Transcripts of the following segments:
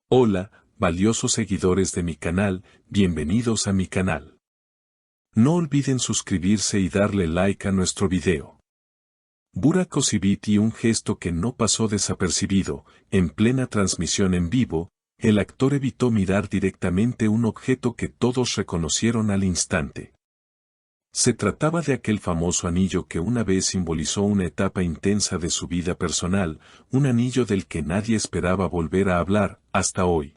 Hola, valiosos seguidores de mi canal, bienvenidos a mi canal. No olviden suscribirse y darle like a nuestro video. Burak Özçivit, un gesto que no pasó desapercibido, en plena transmisión en vivo, el actor evitó mirar directamente un objeto que todos reconocieron al instante. Se trataba de aquel famoso anillo que una vez simbolizó una etapa intensa de su vida personal, un anillo del que nadie esperaba volver a hablar, hasta hoy.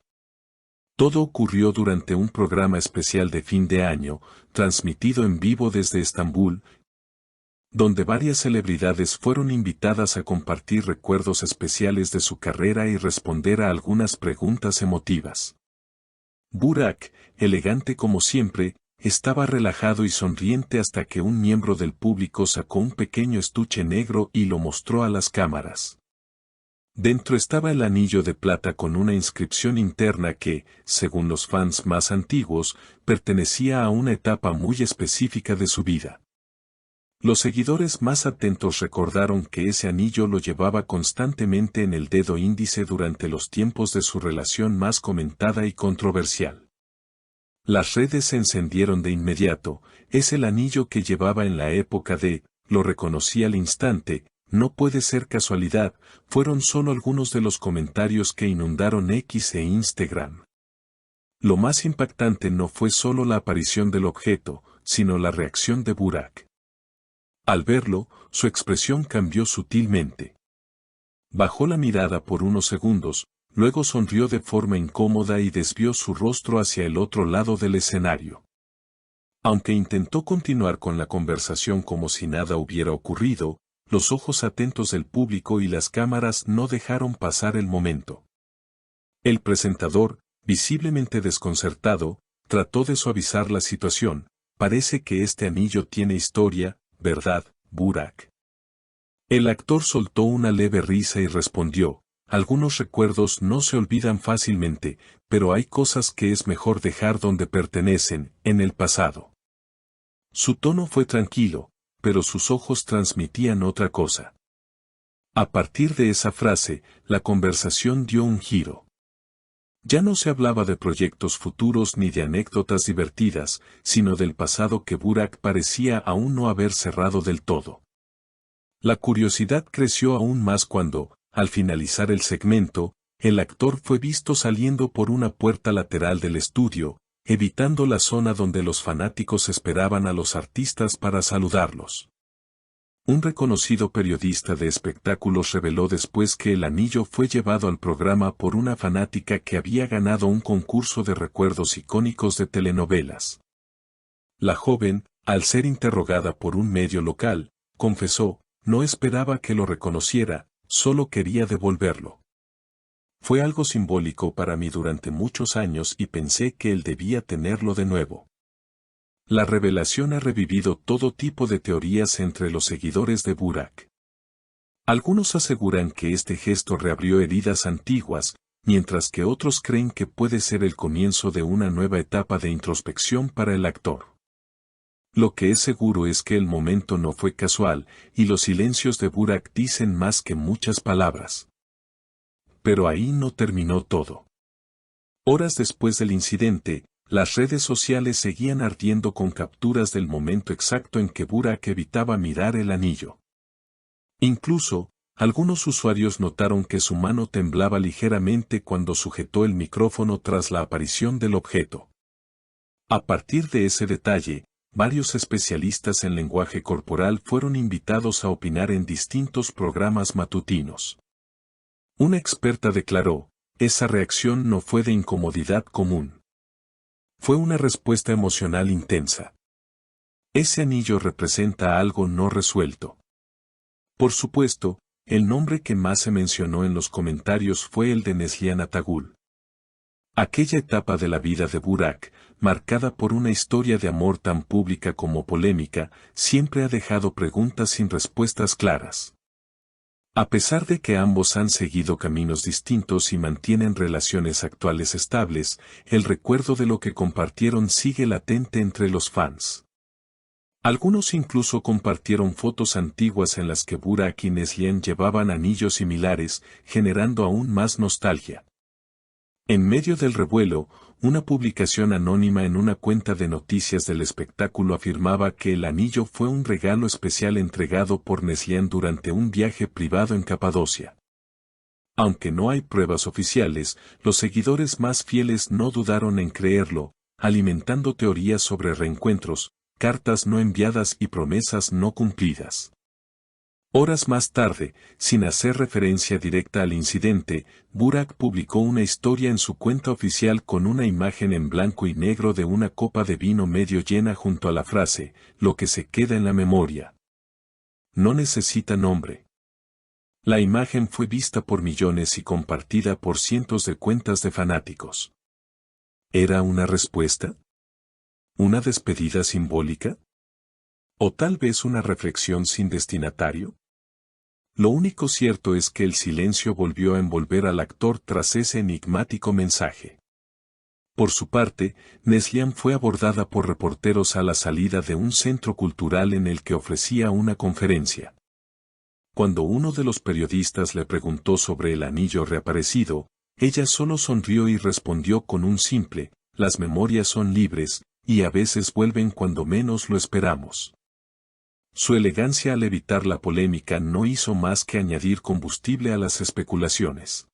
Todo ocurrió durante un programa especial de fin de año, transmitido en vivo desde Estambul, donde varias celebridades fueron invitadas a compartir recuerdos especiales de su carrera y responder a algunas preguntas emotivas. Burak, elegante como siempre, estaba relajado y sonriente hasta que un miembro del público sacó un pequeño estuche negro y lo mostró a las cámaras. Dentro estaba el anillo de plata con una inscripción interna que, según los fans más antiguos, pertenecía a una etapa muy específica de su vida. Los seguidores más atentos recordaron que ese anillo lo llevaba constantemente en el dedo índice durante los tiempos de su relación más comentada y controversial. Las redes se encendieron de inmediato. Es el anillo que llevaba en la época de, lo reconocí al instante, no puede ser casualidad, fueron solo algunos de los comentarios que inundaron X e Instagram. Lo más impactante no fue solo la aparición del objeto, sino la reacción de Burak. Al verlo, su expresión cambió sutilmente. Bajó la mirada por unos segundos, luego sonrió de forma incómoda y desvió su rostro hacia el otro lado del escenario. Aunque intentó continuar con la conversación como si nada hubiera ocurrido, los ojos atentos del público y las cámaras no dejaron pasar el momento. El presentador, visiblemente desconcertado, trató de suavizar la situación. Parece que este anillo tiene historia, ¿verdad, Burak? El actor soltó una leve risa y respondió: algunos recuerdos no se olvidan fácilmente, pero hay cosas que es mejor dejar donde pertenecen, en el pasado. Su tono fue tranquilo, pero sus ojos transmitían otra cosa. A partir de esa frase, la conversación dio un giro. Ya no se hablaba de proyectos futuros ni de anécdotas divertidas, sino del pasado que Burak parecía aún no haber cerrado del todo. La curiosidad creció aún más cuando, al finalizar el segmento, el actor fue visto saliendo por una puerta lateral del estudio, evitando la zona donde los fanáticos esperaban a los artistas para saludarlos. Un reconocido periodista de espectáculos reveló después que el anillo fue llevado al programa por una fanática que había ganado un concurso de recuerdos icónicos de telenovelas. La joven, al ser interrogada por un medio local, confesó: no esperaba que lo reconociera, solo quería devolverlo. Fue algo simbólico para mí durante muchos años y pensé que él debía tenerlo de nuevo. La revelación ha revivido todo tipo de teorías entre los seguidores de Burak. Algunos aseguran que este gesto reabrió heridas antiguas, mientras que otros creen que puede ser el comienzo de una nueva etapa de introspección para el actor. Lo que es seguro es que el momento no fue casual, y los silencios de Burak dicen más que muchas palabras. Pero ahí no terminó todo. Horas después del incidente, las redes sociales seguían ardiendo con capturas del momento exacto en que Burak evitaba mirar el anillo. Incluso, algunos usuarios notaron que su mano temblaba ligeramente cuando sujetó el micrófono tras la aparición del objeto. A partir de ese detalle, varios especialistas en lenguaje corporal fueron invitados a opinar en distintos programas matutinos. Una experta declaró: esa reacción no fue de incomodidad común. Fue una respuesta emocional intensa. Ese anillo representa algo no resuelto. Por supuesto, el nombre que más se mencionó en los comentarios fue el de Neslihan Atagul. Aquella etapa de la vida de Burak, marcada por una historia de amor tan pública como polémica, siempre ha dejado preguntas sin respuestas claras. A pesar de que ambos han seguido caminos distintos y mantienen relaciones actuales estables, el recuerdo de lo que compartieron sigue latente entre los fans. Algunos incluso compartieron fotos antiguas en las que Burak y Neslihan llevaban anillos similares, generando aún más nostalgia. En medio del revuelo, una publicación anónima en una cuenta de noticias del espectáculo afirmaba que el anillo fue un regalo especial entregado por Neslihan durante un viaje privado en Capadocia. Aunque no hay pruebas oficiales, los seguidores más fieles no dudaron en creerlo, alimentando teorías sobre reencuentros, cartas no enviadas y promesas no cumplidas. Horas más tarde, sin hacer referencia directa al incidente, Burak publicó una historia en su cuenta oficial con una imagen en blanco y negro de una copa de vino medio llena junto a la frase, lo que se queda en la memoria. No necesita nombre. La imagen fue vista por millones y compartida por cientos de cuentas de fanáticos. ¿Era una respuesta? ¿Una despedida simbólica? ¿O tal vez una reflexión sin destinatario? Lo único cierto es que el silencio volvió a envolver al actor tras ese enigmático mensaje. Por su parte, Neslihan fue abordada por reporteros a la salida de un centro cultural en el que ofrecía una conferencia. Cuando uno de los periodistas le preguntó sobre el anillo reaparecido, ella solo sonrió y respondió con un simple, las memorias son libres, y a veces vuelven cuando menos lo esperamos. Su elegancia al evitar la polémica no hizo más que añadir combustible a las especulaciones.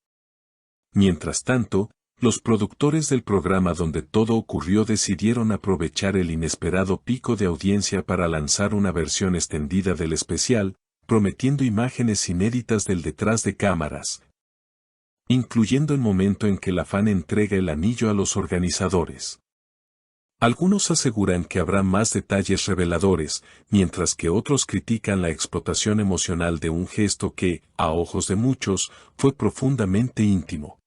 Mientras tanto, los productores del programa donde todo ocurrió decidieron aprovechar el inesperado pico de audiencia para lanzar una versión extendida del especial, prometiendo imágenes inéditas del detrás de cámaras, incluyendo el momento en que la fan entrega el anillo a los organizadores. Algunos aseguran que habrá más detalles reveladores, mientras que otros critican la explotación emocional de un gesto que, a ojos de muchos, fue profundamente íntimo.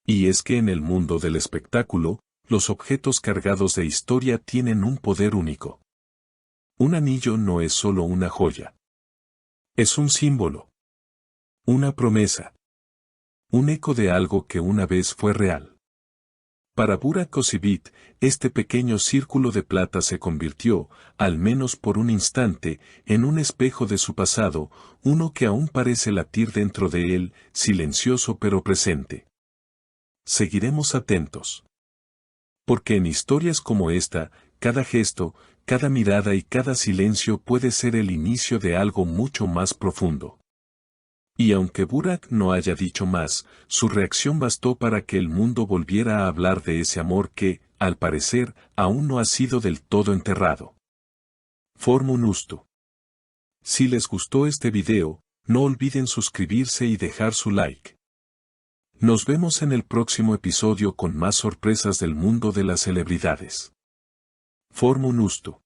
Y es que en el mundo del espectáculo, los objetos cargados de historia tienen un poder único. Un anillo no es solo una joya. Es un símbolo. Una promesa. Un eco de algo que una vez fue real. Para Burak Özçivit, este pequeño círculo de plata se convirtió, al menos por un instante, en un espejo de su pasado, uno que aún parece latir dentro de él, silencioso pero presente. Seguiremos atentos. Porque en historias como esta, cada gesto, cada mirada y cada silencio puede ser el inicio de algo mucho más profundo. Y aunque Burak no haya dicho más, su reacción bastó para que el mundo volviera a hablar de ese amor que, al parecer, aún no ha sido del todo enterrado. Formun Ustu. Si les gustó este video, no olviden suscribirse y dejar su like. Nos vemos en el próximo episodio con más sorpresas del mundo de las celebridades. Formun Ustu.